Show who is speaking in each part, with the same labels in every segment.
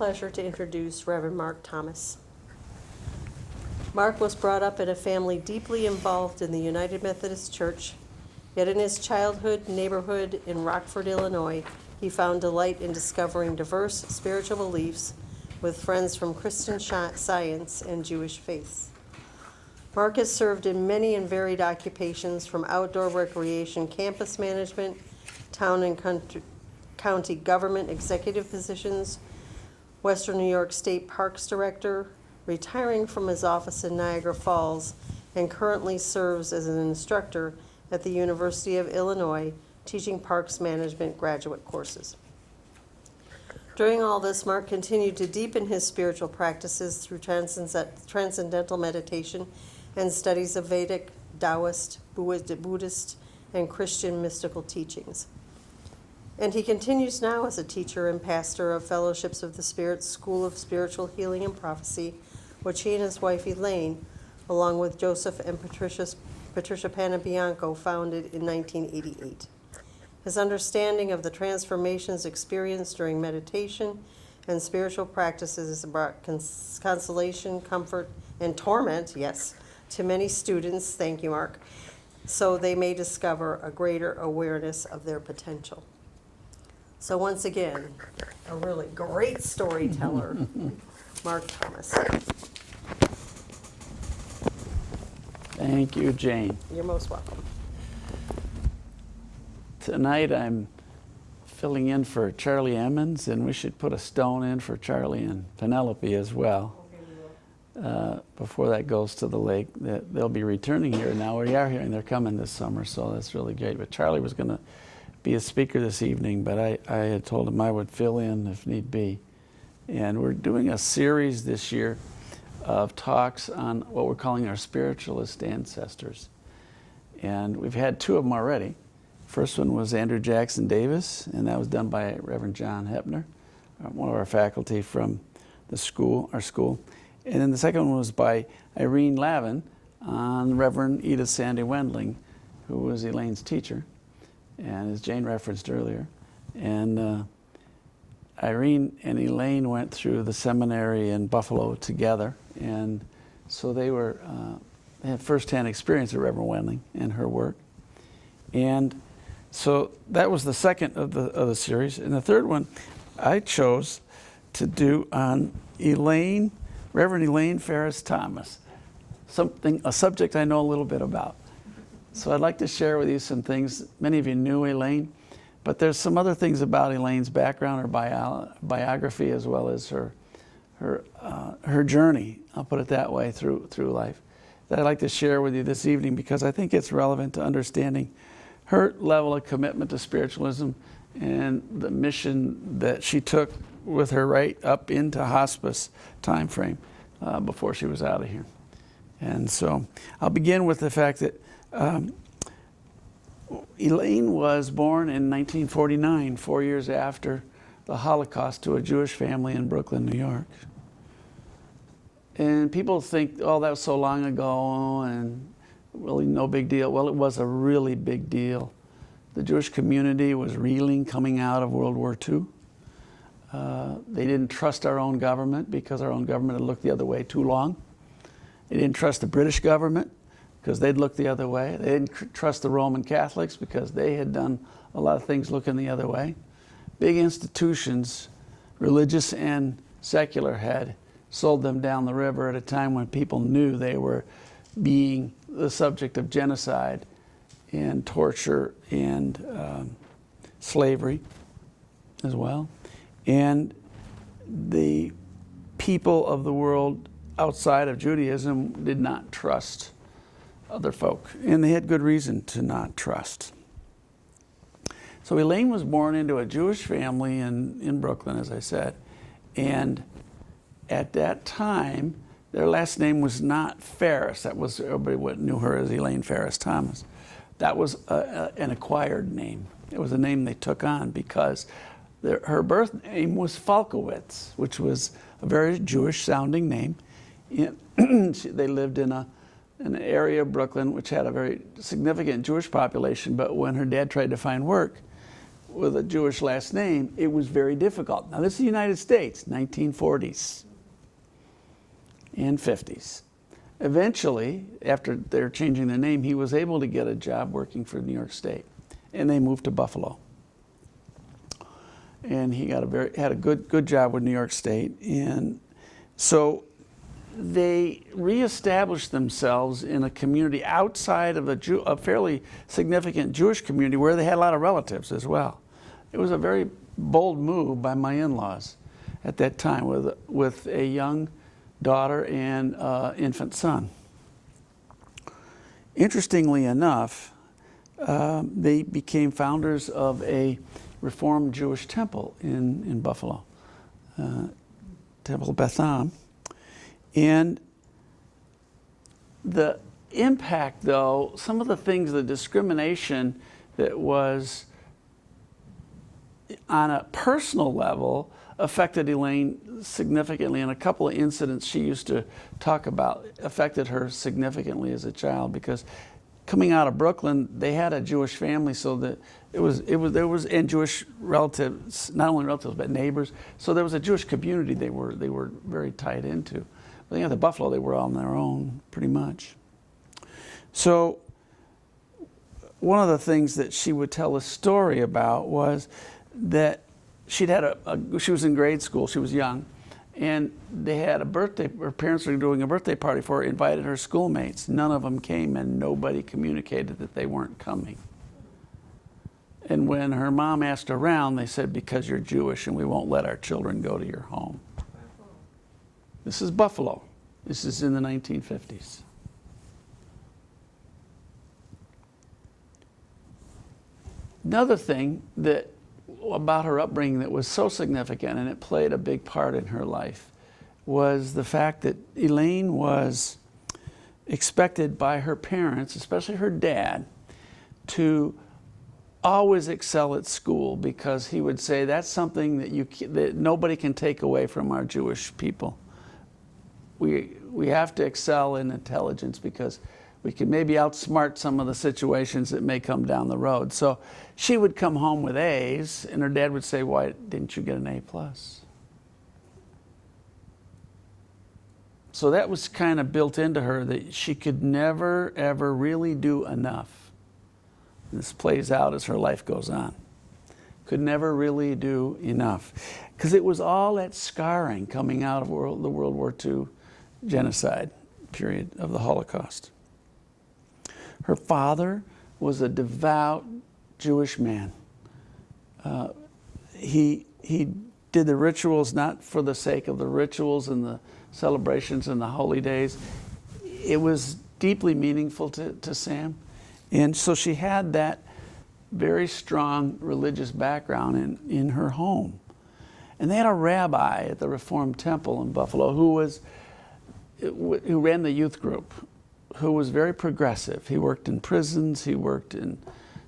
Speaker 1: Pleasure to introduce Reverend Mark Thomas. Mark was brought up in a family deeply involved in the United Methodist Church, yet in his childhood neighborhood in Rockford, Illinois, he found delight in discovering diverse spiritual beliefs with friends from Christian Science and Jewish faiths. Mark has served in many and varied occupations, from outdoor recreation, campus management, town and county government executive positions, Western New York State Parks Director, retiring from his office in Niagara Falls, and currently serves as an instructor at the University of Illinois, teaching parks management graduate courses. During all this, Mark continued to deepen his spiritual practices through transcendental meditation and studies of Vedic, Taoist, Buddhist, and Christian mystical teachings. And he continues now as a teacher and pastor of Fellowships of the Spirit School of Spiritual Healing and Prophecy, which he and his wife Elaine, along with Joseph and Patricia Panabianco, founded in 1988. His understanding of the transformations experienced during meditation and spiritual practices has brought consolation, comfort, and torment, yes, to many students, thank you, Mark, so they may discover a greater awareness of their potential. So once again, a really great storyteller, Mark Thomas.
Speaker 2: Thank you, Jane.
Speaker 1: You're most welcome.
Speaker 2: Tonight I'm filling in for Charlie Emmons, and we should put a stone in for Charlie and Penelope as well. Before that goes to the lake. They'll be returning here now. We are hearing they're coming this summer, so that's really great. But Charlie was going to be a speaker this evening, but I had told him I would fill in if need be. And we're doing a series this year of talks on what we're calling our spiritualist ancestors. And we've had two of them already. First one was Andrew Jackson Davis, and that was done by Reverend John Hepner, one of our faculty from the school, our school. And then the second one was by Irene Lavin on Reverend Edith Sandy Wendling, who was Elaine's teacher, and as Jane referenced earlier. And Irene and Elaine went through the seminary in Buffalo together, and so they had firsthand experience of Reverend Wendling and her work. And so that was the second of the series. And the third one I chose to do on Reverend Elaine Ferris Thomas, a subject I know a little bit about. So I'd like to share with you some things. Many of you knew Elaine, but there's some other things about Elaine's background, her biography, as well as her journey, I'll put it that way, through life, that I'd like to share with you this evening, because I think it's relevant to understanding her level of commitment to spiritualism and the mission that she took with her right up into hospice time frame before she was out of here. And so I'll begin with the fact that Elaine was born in 1949, 4 years after the Holocaust, to a Jewish family in Brooklyn, New York. And people think, oh, that was so long ago and really no big deal. Well, it was a really big deal. The Jewish community was reeling coming out of World War II. They didn't trust our own government because our own government had looked the other way too long. They didn't trust the British government because they'd looked the other way. They didn't trust the Roman Catholics because they had done a lot of things looking the other way. Big institutions, religious and secular, had sold them down the river at a time when people knew they were being the subject of genocide and torture and slavery as well. And the people of the world outside of Judaism did not trust other folk, and they had good reason to not trust. So Elaine was born into a Jewish family in Brooklyn, as I said, and at that time, their last name was not Ferris. That was, everybody knew her as Elaine Ferris Thomas. That was an acquired name. It was a name they took on because her birth name was Falkowitz, which was a very Jewish-sounding name. They lived in an area of Brooklyn which had a very significant Jewish population, but when her dad tried to find work, with a Jewish last name, it was very difficult. Now, this is the United States, 1940s and 50s. Eventually, after they're changing their name, he was able to get a job working for New York State, and they moved to Buffalo. And he had a good job with New York State, and so they reestablished themselves in a community outside of a fairly significant Jewish community where they had a lot of relatives as well. It was a very bold move by my in-laws at that time with a young daughter and infant son. Interestingly enough, they became founders of a Reformed Jewish temple in Buffalo, Temple Beth Am. And the impact, though, some of the things, the discrimination that was on a personal level affected Elaine significantly, and a couple of incidents she used to talk about affected her significantly as a child, because coming out of Brooklyn, they had a Jewish family, so that there was and Jewish relatives, not only relatives but neighbors. So there was a Jewish community they were very tied into. But at Buffalo, they were all on their own pretty much. So one of the things that she would tell a story about was that she'd had she was in grade school, she was young, and they had a birthday, her parents were doing a birthday party for her, invited her schoolmates. None of them came, and nobody communicated that they weren't coming. And when her mom asked around, they said, because you're Jewish and we won't let our children go to your home. This is Buffalo. This is in the 1950s. Another thing about her upbringing that was so significant, and it played a big part in her life, was the fact that Elaine was expected by her parents, especially her dad, to always excel at school, because he would say that's something that nobody can take away from our Jewish people. We have to excel in intelligence, because we can maybe outsmart some of the situations that may come down the road. So she would come home with A's, and her dad would say, why didn't you get an A+? So that was kind of built into her, that she could never, ever really do enough. This plays out as her life goes on. Could never really do enough. Because it was all that scarring coming out of the World War II genocide period of the Holocaust. Her father was a devout Jewish man. He did the rituals not for the sake of the rituals and the celebrations and the holy days. It was deeply meaningful to Sam. And so she had that very strong religious background in her home. And they had a rabbi at the Reformed Temple in Buffalo who ran the youth group, who was very progressive. He worked in prisons, he worked in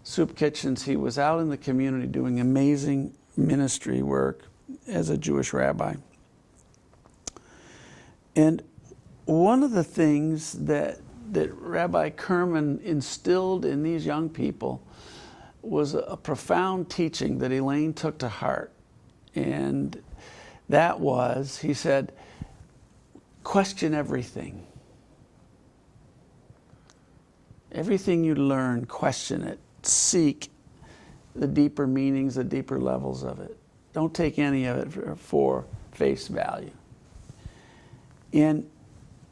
Speaker 2: soup kitchens, he was out in the community doing amazing ministry work as a Jewish rabbi. And one of the things that Rabbi Kerman instilled in these young people was a profound teaching that Elaine took to heart. And that was, he said, question everything. Everything you learn, question it. Seek the deeper meanings, the deeper levels of it. Don't take any of it for face value. And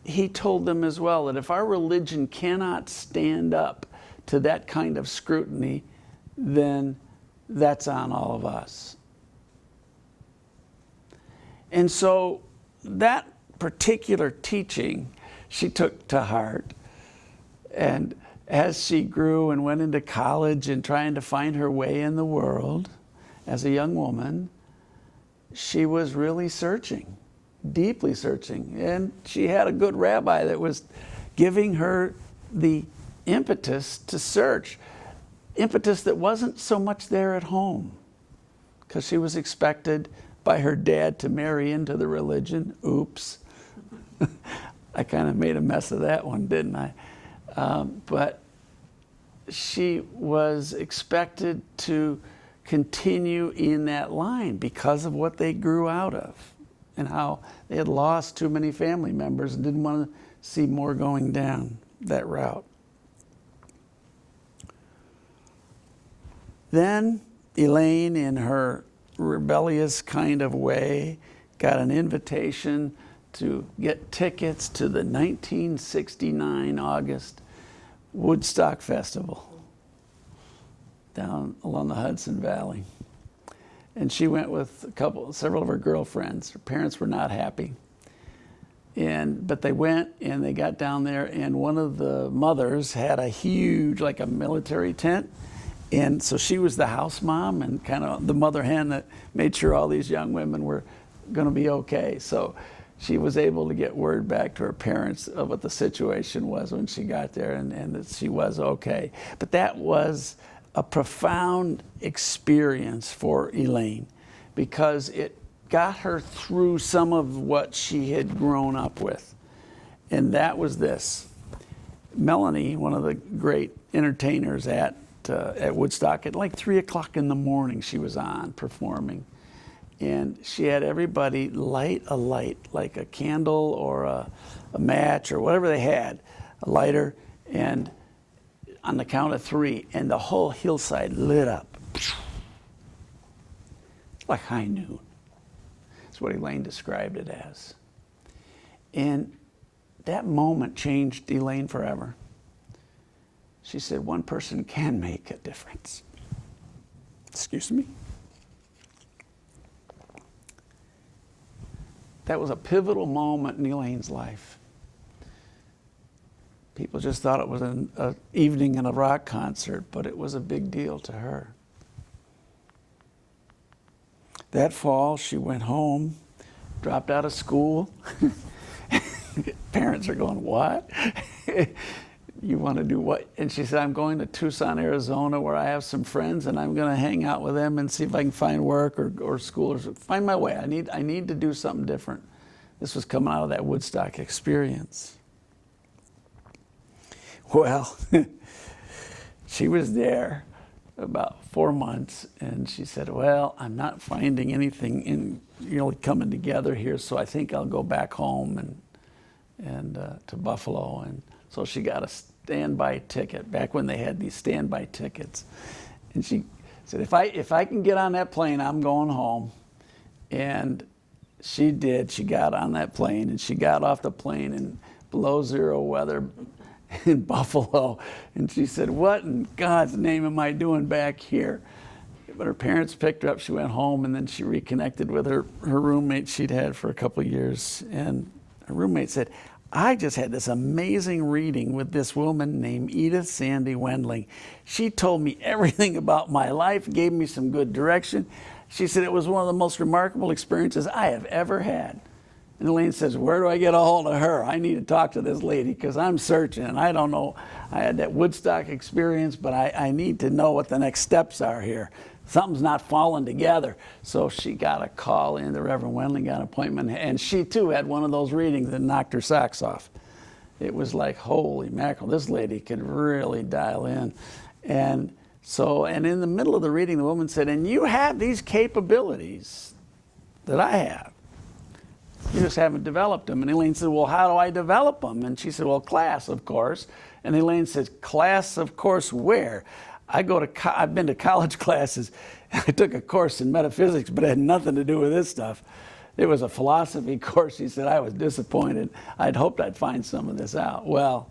Speaker 2: he told them as well that if our religion cannot stand up to that kind of scrutiny, then that's on all of us. And so that particular teaching she took to heart. And as she grew and went into college and trying to find her way in the world as a young woman, she was really searching, deeply searching. And she had a good rabbi that was giving her the impetus to search, impetus that wasn't so much there at home, because she was expected by her dad to marry into the religion. Oops. I kind of made a mess of that one, didn't I? But she was expected to continue in that line because of what they grew out of and how they had lost too many family members and didn't want to see more going down that route. Then Elaine, in her rebellious kind of way, got an invitation to get tickets to the 1969 August Woodstock Festival down along the Hudson Valley. And she went with several of her girlfriends. Her parents were not happy. But they went and they got down there, and one of the mothers had a huge, like a military tent. And so she was the house mom and kind of the mother hen that made sure all these young women were going to be okay. So she was able to get word back to her parents of what the situation was when she got there, and that she was okay. But that was a profound experience for Elaine because it got her through some of what she had grown up with. And that was this. Melanie, one of the great entertainers at Woodstock, at like 3 o'clock in the morning she was on performing. And she had everybody light a light, like a candle or a match or whatever they had, a lighter, and on the count of 3, and the whole hillside lit up. Like high noon. That's what Elaine described it as. And that moment changed Elaine forever. She said, one person can make a difference. Excuse me? That was a pivotal moment in Elaine's life. People just thought it was an evening in a rock concert, but it was a big deal to her. That fall, she went home, dropped out of school. Parents are going, what? You want to do what? And she said, I'm going to Tucson, Arizona, where I have some friends, and I'm going to hang out with them and see if I can find work or school or find my way. I need to do something different. This was coming out of that Woodstock experience. Well, she was there about 4 months, and she said, well, I'm not finding anything coming together here, so I think I'll go back home and to Buffalo. And so she got a standby ticket back when they had these standby tickets. And she said, if I can get on that plane, I'm going home. And she did. She got on that plane, and she got off the plane in below zero weather in Buffalo. And she said, what in God's name am I doing back here? But her parents picked her up. She went home, and then she reconnected with her roommate she'd had for a couple of years. And her roommate said, I just had this amazing reading with this woman named Edith Sandy Wendling. She told me everything about my life, gave me some good direction. She said it was one of the most remarkable experiences I have ever had. And Elaine says, where do I get a hold of her? I need to talk to this lady because I'm searching, and I don't know. I had that Woodstock experience, but I need to know what the next steps are here. Something's not falling together. So she got a call in. The Reverend Wendling got an appointment, and she too had one of those readings that knocked her socks off. It was like, holy mackerel, this lady could really dial in. And in the middle of the reading, the woman said, and you have these capabilities that I have. You just haven't developed them. And Elaine said, well, how do I develop them? And she said, well, class, of course. And Elaine says, class, of course, where? I've been to college classes. I took a course in metaphysics, but it had nothing to do with this stuff. It was a philosophy course. She said, I was disappointed. I'd hoped I'd find some of this out. Well,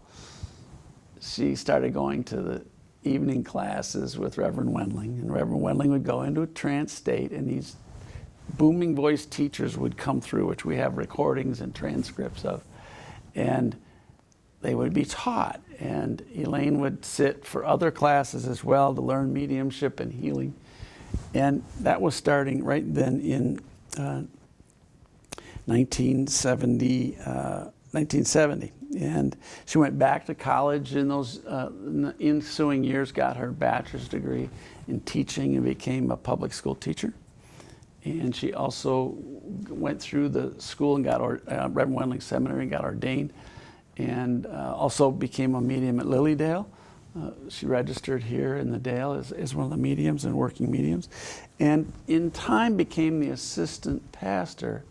Speaker 2: she started going to the evening classes with Reverend Wendling, and Reverend Wendling would go into a trance state, and these booming voice teachers would come through, which we have recordings and transcripts of, and they would be taught. And Elaine would sit for other classes as well to learn mediumship and healing. And that was starting right then in 1970. And she went back to college in those ensuing years, got her bachelor's degree in teaching, and became a public school teacher. And she also went through the school and got Reverend Wendling Seminary and got ordained, and also became a medium at Lilydale, She registered here in the Dale as one of the mediums and working mediums, and in time became the assistant pastor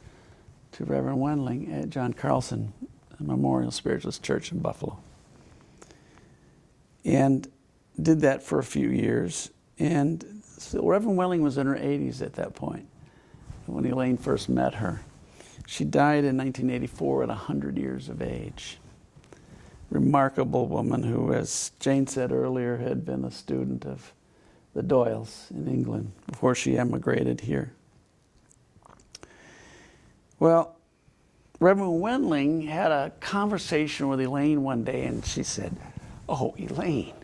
Speaker 2: to Reverend Wendling at John Carlson Memorial Spiritualist Church in Buffalo. And did that for a few years. And so Reverend Wendling was in her 80s at that point when Elaine first met her. She died in 1984 at 100 years of age. Remarkable woman who, as Jane said earlier, had been a student of the Doyles in England before she emigrated here. Well, Reverend Wendling had a conversation with Elaine one day, and she said, "Oh, Elaine."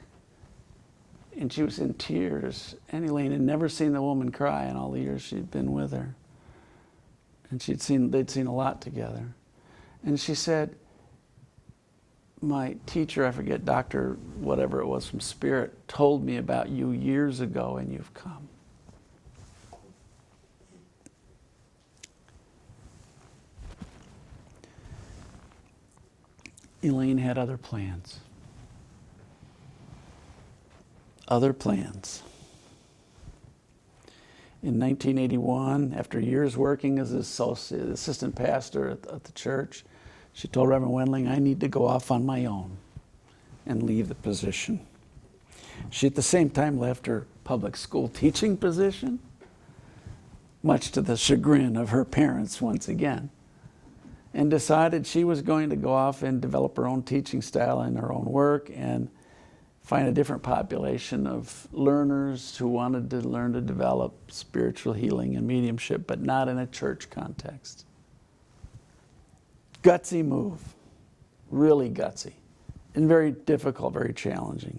Speaker 2: And she was in tears, and Elaine had never seen the woman cry in all the years she'd been with her. And they'd seen a lot together. And she said, "My teacher, I forget, Dr. whatever it was from Spirit, told me about you years ago, and you've come." Elaine had other plans. Other plans. In 1981, after years working as assistant pastor at the church, she told Reverend Wendling, "I need to go off on my own and leave the position." She at the same time left her public school teaching position, much to the chagrin of her parents once again, and decided she was going to go off and develop her own teaching style and her own work and find a different population of learners who wanted to learn to develop spiritual healing and mediumship, but not in a church context. Gutsy move, really gutsy, and very difficult, very challenging.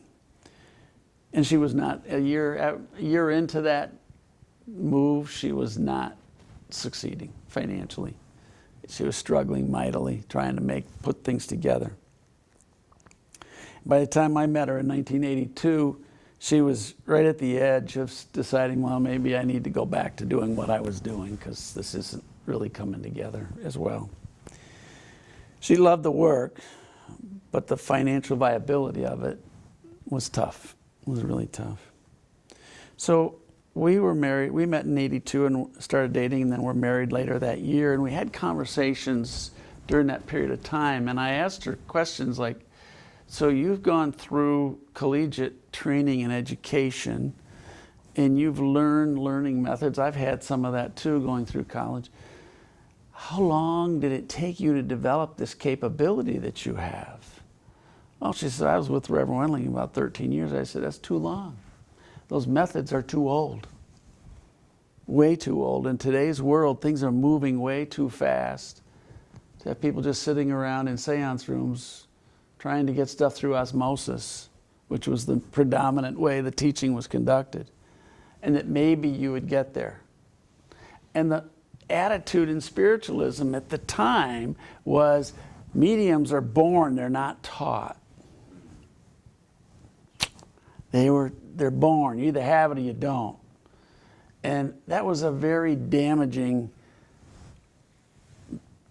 Speaker 2: And she was not, a year into that move, she was not succeeding financially. She was struggling mightily, trying to put things together. By the time I met her in 1982, she was right at the edge of deciding, well, maybe I need to go back to doing what I was doing because this isn't really coming together as well. She loved the work, but the financial viability of it was tough. It was really tough. So we were married. We met in 82 and started dating, and then were married later that year. And we had conversations during that period of time. And I asked her questions like, "So you've gone through collegiate training and education, and you've learned learning methods. I've had some of that too, going through college. How long did it take you to develop this capability that you have?" Well, she said, "I was with Reverend Wendling about 13 years. I said, "That's too long. Those methods are too old. Way too old. In today's world, things are moving way too fast to have people just sitting around in seance rooms trying to get stuff through osmosis, which was the predominant way the teaching was conducted, and that maybe you would get there." And the attitude in spiritualism at the time was mediums are born, they're not taught. They're born. You either have it or you don't. And that was a very damaging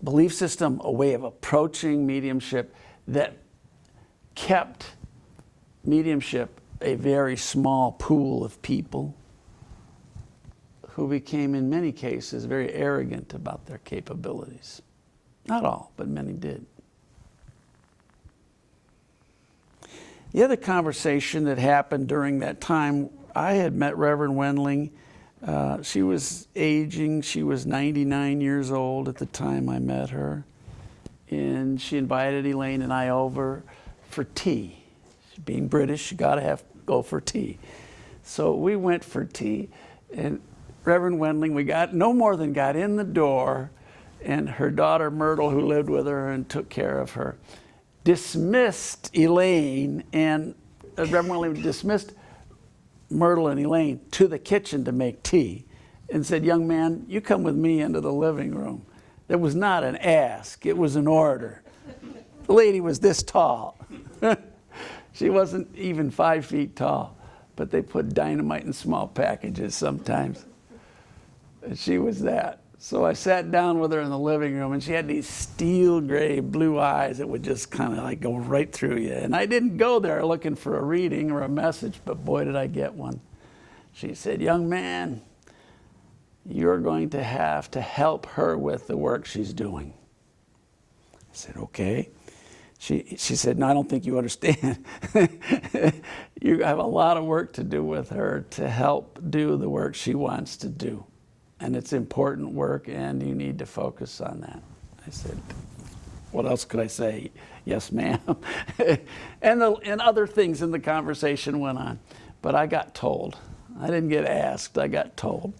Speaker 2: belief system, a way of approaching mediumship that kept mediumship a very small pool of people who became, in many cases, very arrogant about their capabilities. Not all, but many did. The other conversation that happened during that time, I had met Reverend Wendling. She was aging. She was 99 years old at the time I met her. And she invited Elaine and I over for tea. Being British, you gotta go for tea. So we went for tea, and Reverend Wendling, we no more than got in the door, and her daughter Myrtle, who lived with her and took care of her, dismissed Elaine, and Reverend Wendling dismissed Myrtle and Elaine to the kitchen to make tea and said, "Young man, you come with me into the living room." There was not an ask, it was an order. The lady was this tall. She wasn't even 5 feet tall, but they put dynamite in small packages sometimes. And she was that. So I sat down with her in the living room, and she had these steel gray blue eyes that would just kind of like go right through you. And I didn't go there looking for a reading or a message, but boy, did I get one. She said, "Young man, you're going to have to help her with the work she's doing." I said, "Okay." She said, "No, I don't think you understand. You have a lot of work to do with her to help do the work she wants to do. And it's important work, and you need to focus on that." I said, "What else could I say?" "Yes, ma'am." and other things in the conversation went on. But I got told. I didn't get asked. I got told.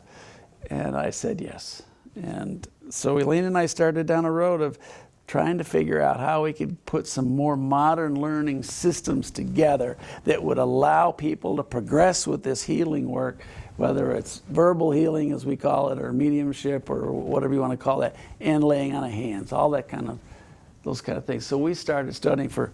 Speaker 2: And I said yes. And so Elaine and I started down a road of trying to figure out how we could put some more modern learning systems together that would allow people to progress with this healing work, whether it's verbal healing, as we call it, or mediumship, or whatever you want to call that, and laying on of hands, all that kind of, those kind of things. So we started studying for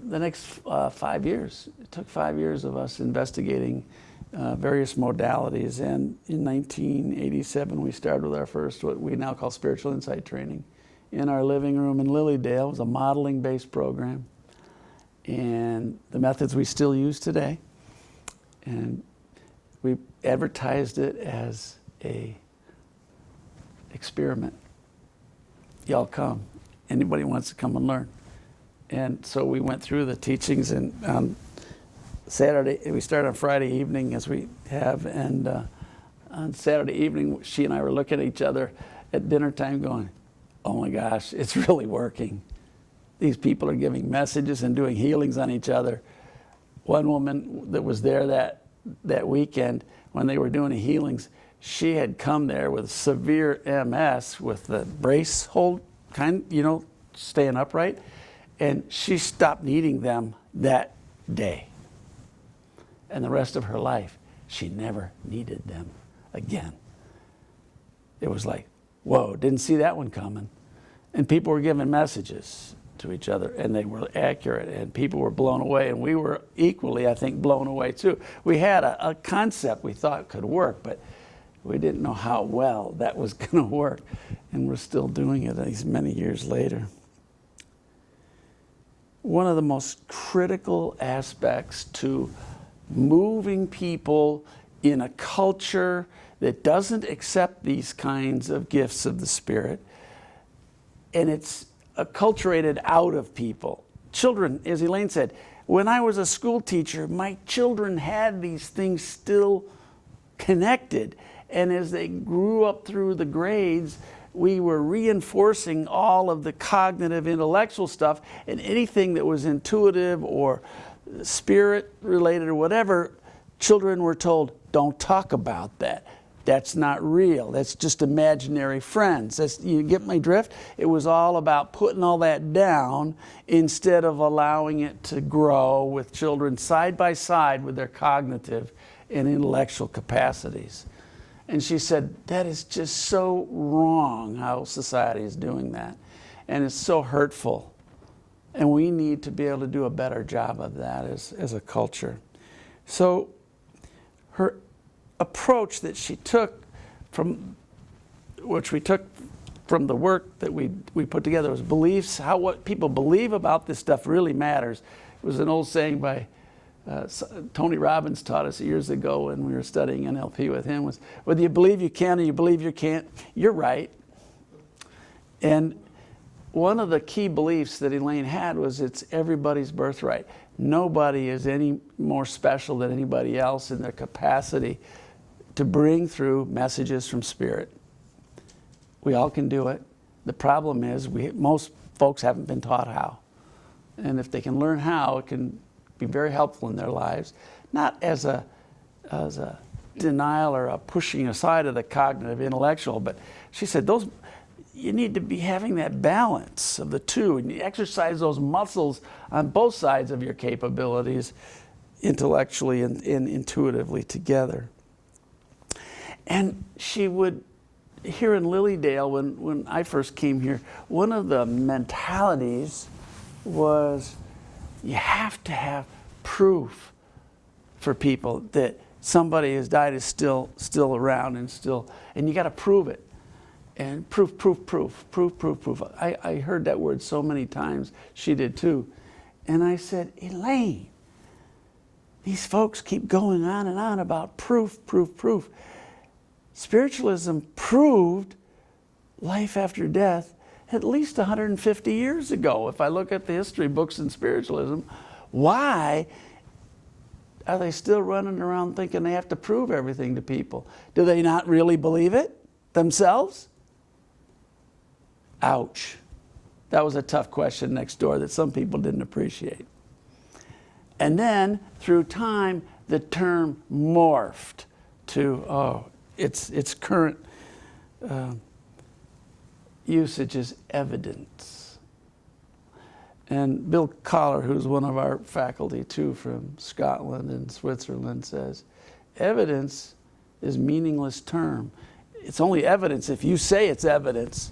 Speaker 2: the next 5 years. It took 5 years of us investigating various modalities. And in 1987, we started with our first, what we now call spiritual insight training, in our living room in Lilydale. It was a modeling-based program. And the methods we still use today. And we advertised it as a experiment. Y'all come. Anybody wants to come and learn. And so we went through the teachings, and on Saturday, we started on Friday evening, as we have, and on Saturday evening, she and I were looking at each other at dinner time going, "Oh my gosh, it's really working. These people are giving messages and doing healings on each other." One woman that was there that weekend, when they were doing the healings, she had come there with severe MS, with the brace hold kind, staying upright, and she stopped needing them that day. And the rest of her life, she never needed them again. It was like, whoa, didn't see that one coming. And people were giving messages to each other, and they were accurate, and people were blown away, and we were equally, I think, blown away too. We had a concept we thought could work, but we didn't know how well that was going to work, and we're still doing it these many years later. One of the most critical aspects to moving people in a culture that doesn't accept these kinds of gifts of the Spirit, and it's acculturated out of people. Children, as Elaine said, when I was a school teacher, my children had these things still connected. And as they grew up through the grades, we were reinforcing all of the cognitive, intellectual stuff, and anything that was intuitive or spirit related or whatever, children were told, "Don't talk about that. That's not real. That's just imaginary friends." You get my drift? It was all about putting all that down instead of allowing it to grow with children side by side with their cognitive and intellectual capacities. And she said, that is just so wrong how society is doing that. And it's so hurtful. And we need to be able to do a better job of that as a culture. So her approach that she took which we took from the work that we put together, was beliefs. What people believe about this stuff really matters. It was an old saying by Tony Robbins taught us years ago when we were studying NLP with him, was whether you believe you can or you believe you can't, you're right. And one of the key beliefs that Elaine had was it's everybody's birthright. Nobody is any more special than anybody else in their capacity to bring through messages from Spirit. We all can do it. The problem is most folks haven't been taught how. And if they can learn how, it can be very helpful in their lives, not as a denial or a pushing aside of the cognitive intellectual, but she said you need to be having that balance of the two, and you exercise those muscles on both sides of your capabilities, intellectually and intuitively together. And she would, here in Lilydale, when I first came here, one of the mentalities was you have to have proof for people that somebody has died, is still around, and you got to prove it. And proof. I heard that word so many times. She did too. And I said, Elaine, these folks keep going on and on about proof. Spiritualism proved life after death at least 150 years ago. If I look at the history books in spiritualism, why are they still running around thinking they have to prove everything to people? Do they not really believe it themselves? Ouch. That was a tough question next door that some people didn't appreciate. And then, through time, the term morphed to, its current usage is evidence. And Bill Collar, who's one of our faculty too from Scotland and Switzerland, says, evidence is a meaningless term. It's only evidence if you say it's evidence.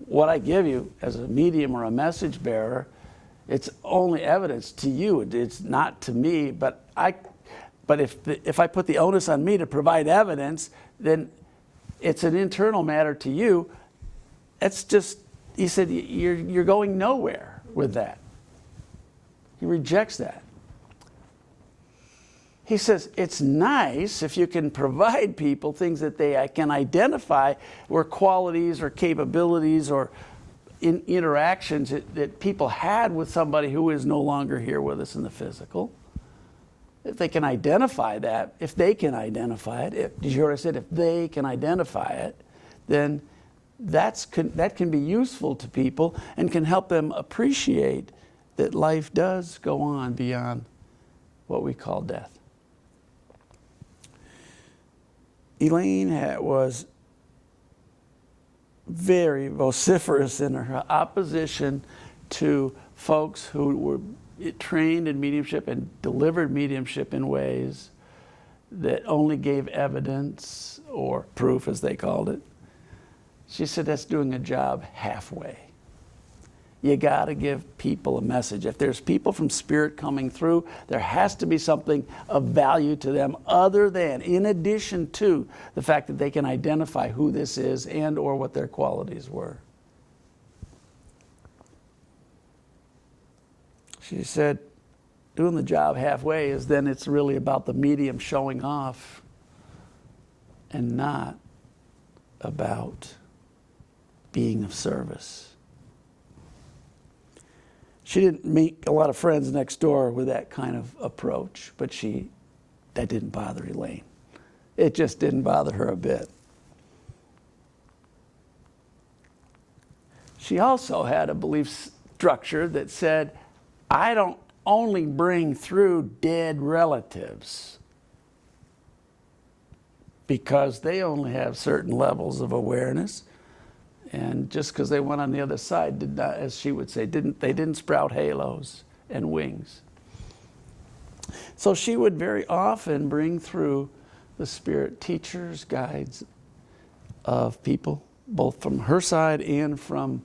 Speaker 2: What I give you as a medium or a message bearer, it's only evidence to you. It's not to me, but if I put the onus on me to provide evidence, then it's an internal matter to you. It's just, he said, you're going nowhere with that. He rejects that. He says, it's nice if you can provide people things that they can identify, or qualities or capabilities or interactions that people had with somebody who is no longer here with us in the physical. If they can identify that, if they can identify it, did you hear what I said? If they can identify it, then that can be useful to people and can help them appreciate that life does go on beyond what we call death. Elaine was very vociferous in her opposition to folks who were trained in mediumship and delivered mediumship in ways that only gave evidence or proof, as they called it. She said that's doing a job halfway. You got to give people a message. If there's people from spirit coming through, there has to be something of value to them other than, in addition to, the fact that they can identify who this is and or what their qualities were. She said, doing the job halfway is then it's really about the medium showing off and not about being of service. She didn't make a lot of friends next door with that kind of approach, but that didn't bother Elaine. It just didn't bother her a bit. She also had a belief structure that said, I don't only bring through dead relatives because they only have certain levels of awareness. And just because they went on the other side did not, as she would say, they didn't sprout halos and wings. So she would very often bring through the spirit teachers, guides of people, both from her side and from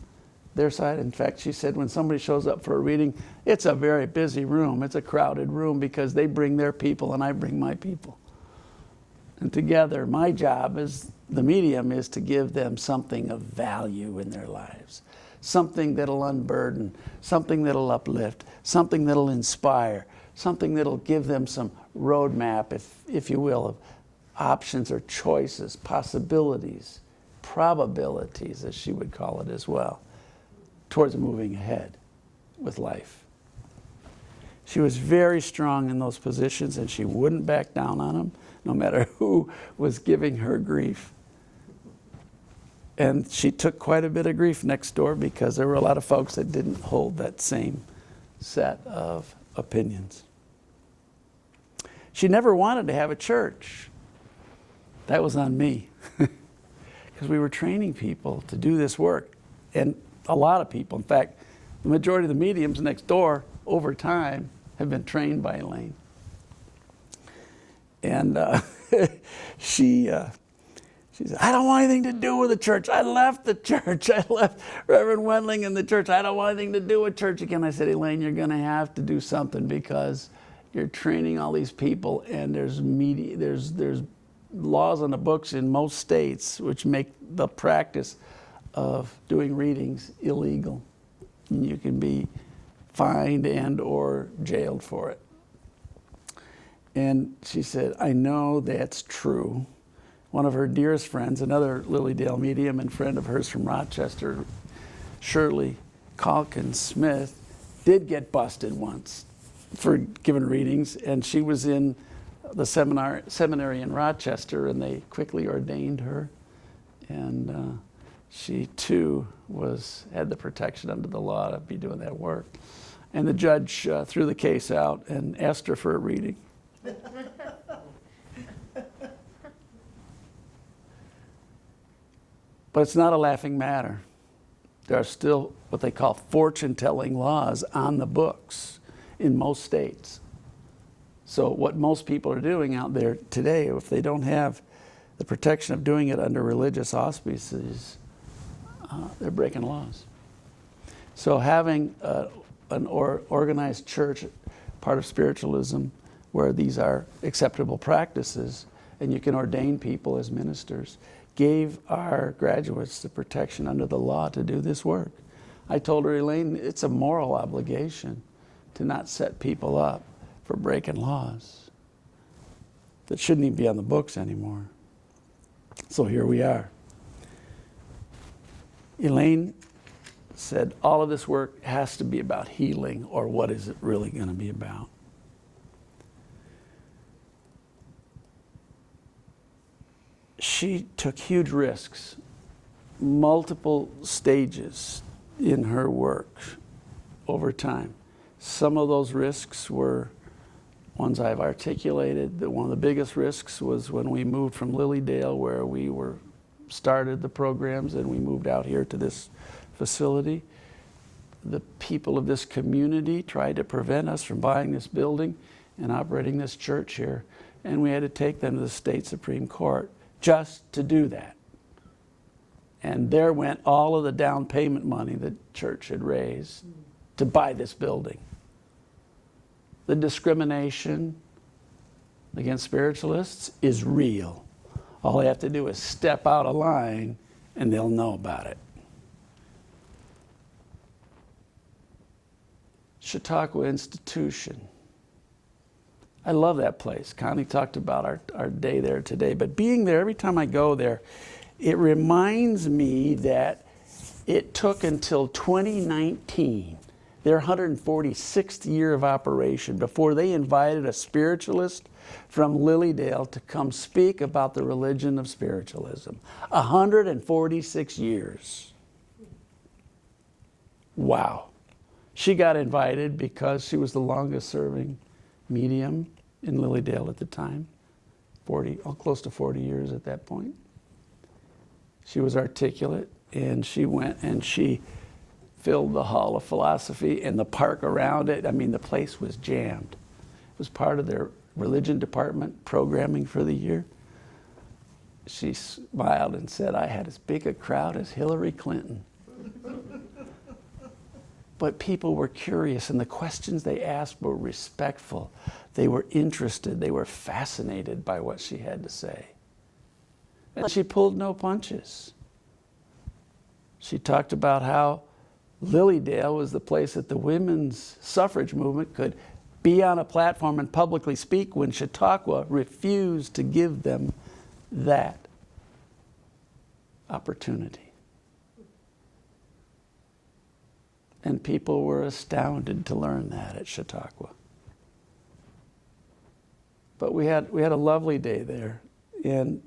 Speaker 2: their side. In fact, she said when somebody shows up for a reading, it's a very busy room. It's a crowded room because they bring their people and I bring my people. And together, my job as the medium is to give them something of value in their lives. Something that'll unburden, something that'll uplift, something that'll inspire, something that'll give them some roadmap, if you will, of options or choices, possibilities, probabilities, as she would call it as well, towards moving ahead with life. She was very strong in those positions and she wouldn't back down on them, no matter who was giving her grief. And she took quite a bit of grief next door because there were a lot of folks that didn't hold that same set of opinions. She never wanted to have a church. That was on me. Because we were training people to do this work. And a lot of people, in fact, the majority of the mediums next door over time have been trained by Elaine. And she said, I don't want anything to do with the church. I left the church. I left Reverend Wendling and the church. I don't want anything to do with church again. I said, Elaine, you're going to have to do something because you're training all these people and there's laws on the books in most states which make the practice of doing readings illegal. And you can be fined and or jailed for it. And she said, I know that's true. One of her dearest friends, another Lilydale medium and friend of hers from Rochester, Shirley Calkins Smith, did get busted once for giving readings, and she was in the seminary in Rochester, and they quickly ordained her, and she too had the protection under the law to be doing that work. And the judge threw the case out and asked her for a reading. But it's not a laughing matter. There are still what they call fortune-telling laws on the books in most states. So what most people are doing out there today, if they don't have the protection of doing it under religious auspices, they're breaking laws. So having an organized church, part of spiritualism, where these are acceptable practices, and you can ordain people as ministers, gave our graduates the protection under the law to do this work. I told her, Elaine, it's a moral obligation to not set people up for breaking laws that shouldn't even be on the books anymore. So here we are. Elaine said all of this work has to be about healing, or what is it really going to be about? She took huge risks, multiple stages in her work over time. Some of those risks were ones I've articulated. One of the biggest risks was when we moved from Lilydale, where we started the programs, and we moved out here to this facility. The people of this community tried to prevent us from buying this building and operating this church here, and we had to take them to the state Supreme Court just to do that. And there went all of the down payment money the church had raised to buy this building. The discrimination against spiritualists is real. All they have to do is step out of line and they'll know about it. Chautauqua Institution. I love that place. Connie talked about our day there today. But being there, every time I go there, it reminds me that it took until 2019, their 146th year of operation, before they invited a spiritualist from Lilydale to come speak about the religion of spiritualism. 146 years. Wow. She got invited because she was the longest serving medium in Lilydale at the time, close to 40 years at that point. She was articulate, and she went and she filled the Hall of Philosophy and the park around it. I mean, the place was jammed. It was part of their religion department programming for the year. She smiled and said, I had as big a crowd as Hillary Clinton. But people were curious, and the questions they asked were respectful. They were interested. They were fascinated by what she had to say. And she pulled no punches. She talked about how Lilydale was the place that the women's suffrage movement could be on a platform and publicly speak, when Chautauqua refused to give them that opportunity. And people were astounded to learn that at Chautauqua. But we had a lovely day there, and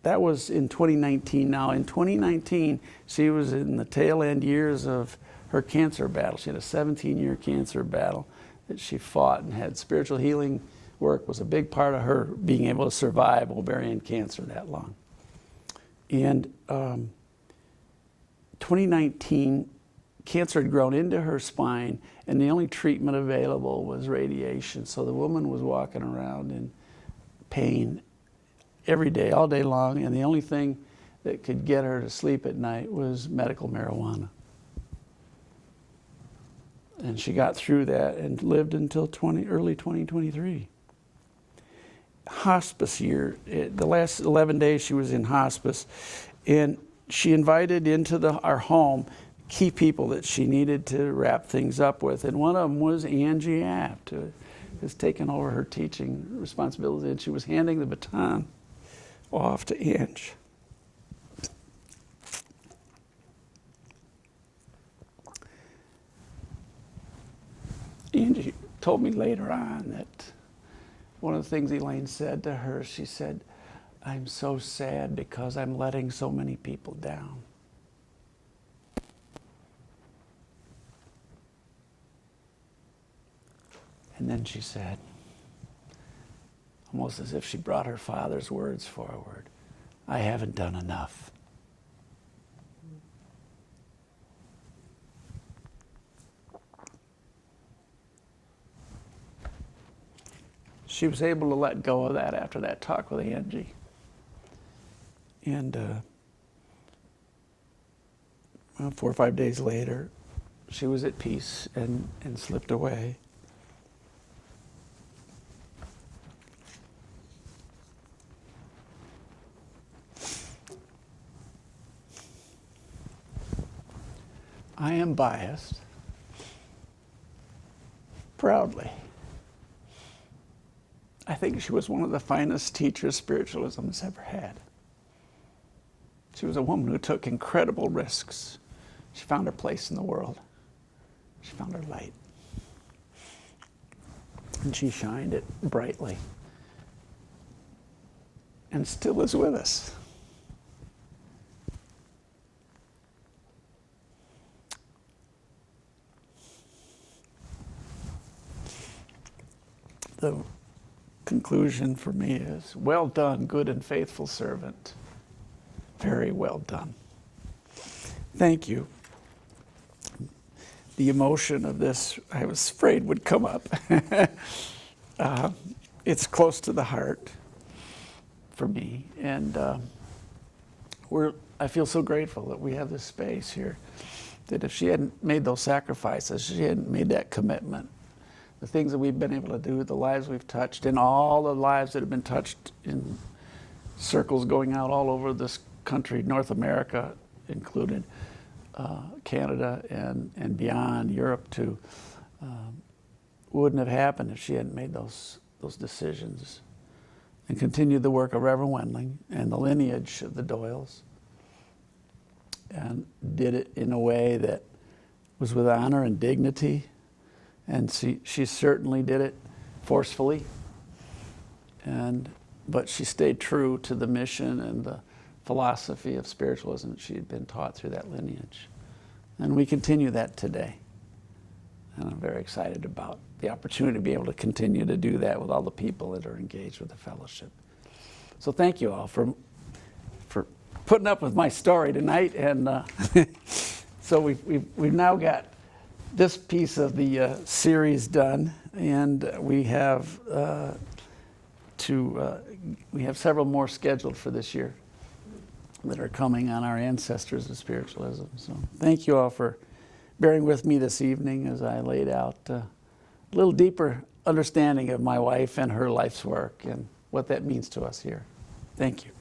Speaker 2: that was in 2019. Now, in 2019, she was in the tail end years of her cancer battle. She had a 17-year cancer battle that she fought and had. Spiritual healing work was a big part of her being able to survive ovarian cancer that long. And 2019, cancer had grown into her spine, and the only treatment available was radiation. So the woman was walking around in pain every day, all day long, and the only thing that could get her to sleep at night was medical marijuana. And she got through that and lived until early 2023. hospice year. The last 11 days she was in hospice, and she invited into our home key people that she needed to wrap things up with, and one of them was Angie Apt, who has taken over her teaching responsibility, and she was handing the baton off to Angie. Angie told me later on that one of the things Elaine said to her, she said, "I'm so sad because I'm letting so many people down." And then she said, almost as if she brought her father's words forward, "I haven't done enough." She was able to let go of that after that talk with Angie. And 4 or 5 days later, she was at peace and slipped away. I am biased, proudly. I think she was one of the finest teachers spiritualism has ever had. She was a woman who took incredible risks. She found her place in the world. She found her light. And she shined it brightly. And still is with us. The conclusion for me is, well done, good and faithful servant. Very well done. Thank you. The emotion of this, I was afraid would come up. It's close to the heart for me. And I feel so grateful that we have this space here, that if she hadn't made those sacrifices, she hadn't made that commitment, the things that we've been able to do, the lives we've touched, and all the lives that have been touched in circles going out all over this country, North America included, Canada and beyond, Europe too, wouldn't have happened if she hadn't made those decisions and continued the work of Reverend Wendling and the lineage of the Doyles, and did it in a way that was with honor and dignity. And she certainly did it forcefully, but she stayed true to the mission and the philosophy of spiritualism that she had been taught through that lineage. And we continue that today. And I'm very excited about the opportunity to be able to continue to do that with all the people that are engaged with the fellowship. So thank you all for putting up with my story tonight. And so we've now got this piece of the series done, and we have several more scheduled for this year that are coming on our ancestors of spiritualism. So thank you all for bearing with me this evening as I laid out a little deeper understanding of my wife and her life's work and what that means to us here. Thank you.